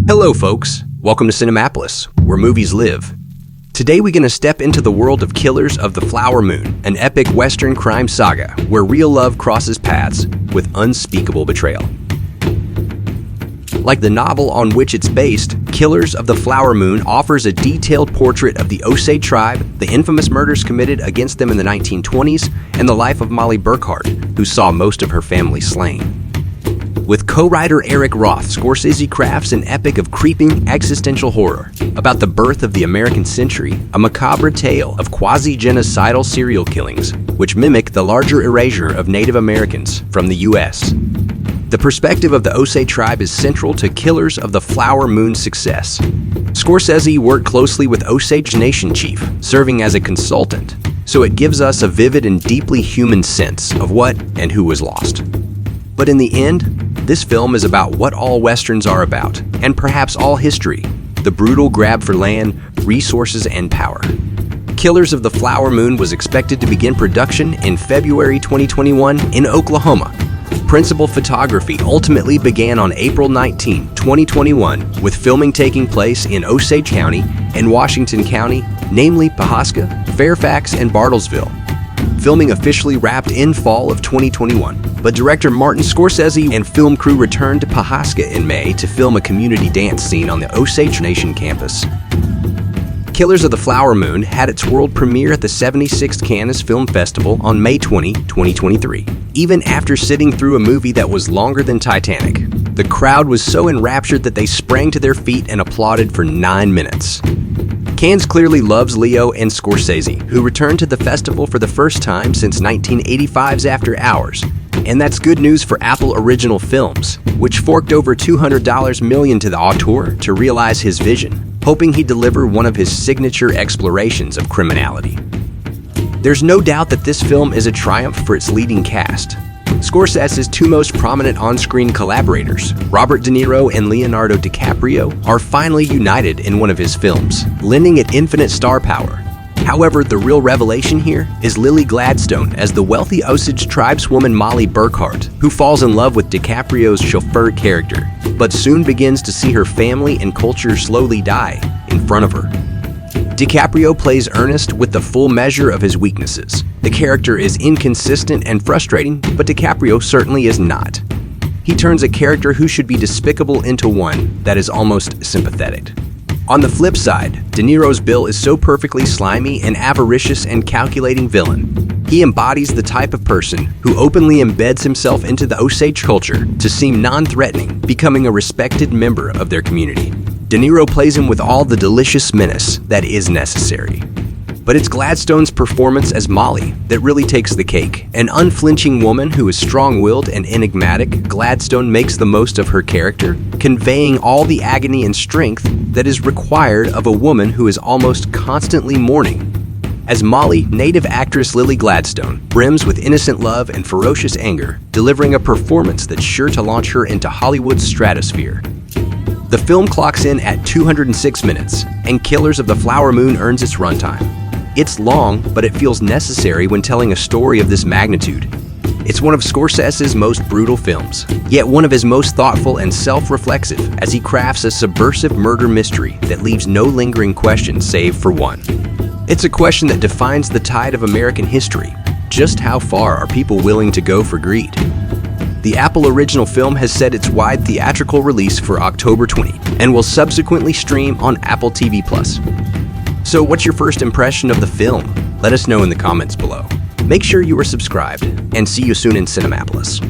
Hello folks, welcome to Cinemapolis, where movies live. Today we're going to step into the world of Killers of the Flower Moon, an epic Western crime saga where real love crosses paths with unspeakable betrayal. Like the novel on which it's based, Killers of the Flower Moon offers a detailed portrait of the Osage tribe, the infamous murders committed against them in the 1920s, and the life of Mollie Burkhart, who saw most of her family slain. With co-writer Eric Roth, Scorsese crafts an epic of creeping existential horror about the birth of the American century, a macabre tale of quasi-genocidal serial killings, which mimic the larger erasure of Native Americans from the U.S. The perspective of the Osage tribe is central to Killers of the Flower Moon's success. Scorsese worked closely with Osage Nation chief, serving as a consultant, so it gives us a vivid and deeply human sense of what and who was lost. But in the end, this film is about what all Westerns are about, and perhaps all history, the brutal grab for land, resources, and power. Killers of the Flower Moon was expected to begin production in February 2021 in Oklahoma. Principal photography ultimately began on April 19, 2021, with filming taking place in Osage County and Washington County, namely Pawhuska, Fairfax, and Bartlesville. Filming officially wrapped in fall of 2021, but director Martin Scorsese and film crew returned to Pawhuska in May to film a community dance scene on the Osage Nation campus. Killers of the Flower Moon had its world premiere at the 76th Cannes Film Festival on May 20, 2023. Even after sitting through a movie that was longer than Titanic, the crowd was so enraptured that they sprang to their feet and applauded for 9 minutes. Cannes clearly loves Leo and Scorsese, who returned to the festival for the first time since 1985's After Hours. And that's good news for Apple Original Films, which forked over $200 million to the auteur to realize his vision, hoping he'd deliver one of his signature explorations of criminality. There's no doubt that this film is a triumph for its leading cast. Scorsese's two most prominent on-screen collaborators, Robert De Niro and Leonardo DiCaprio, are finally united in one of his films, lending it infinite star power. However, the real revelation here is Lily Gladstone as the wealthy Osage tribeswoman Mollie Burkhart, who falls in love with DiCaprio's chauffeur character, but soon begins to see her family and culture slowly die in front of her. DiCaprio plays Ernest with the full measure of his weaknesses. The character is inconsistent and frustrating, but DiCaprio certainly is not. He turns a character who should be despicable into one that is almost sympathetic. On the flip side, De Niro's Bill is so perfectly slimy, an avaricious and calculating villain. He embodies the type of person who openly embeds himself into the Osage culture to seem non-threatening, becoming a respected member of their community. De Niro plays him with all the delicious menace that is necessary. But it's Gladstone's performance as Mollie that really takes the cake. An unflinching woman who is strong-willed and enigmatic, Gladstone makes the most of her character, conveying all the agony and strength that is required of a woman who is almost constantly mourning. As Mollie, native actress Lily Gladstone brims with innocent love and ferocious anger, delivering a performance that's sure to launch her into Hollywood's stratosphere. The film clocks in at 206 minutes, and Killers of the Flower Moon earns its runtime. It's long, but it feels necessary when telling a story of this magnitude. It's one of Scorsese's most brutal films, yet one of his most thoughtful and self-reflexive as he crafts a subversive murder mystery that leaves no lingering questions save for one. It's a question that defines the tide of American history. Just how far are people willing to go for greed? The Apple Original Film has set its wide theatrical release for October 20 and will subsequently stream on Apple TV+. So what's your first impression of the film? Let us know in the comments below. Make sure you are subscribed, and see you soon in Cinemapolis.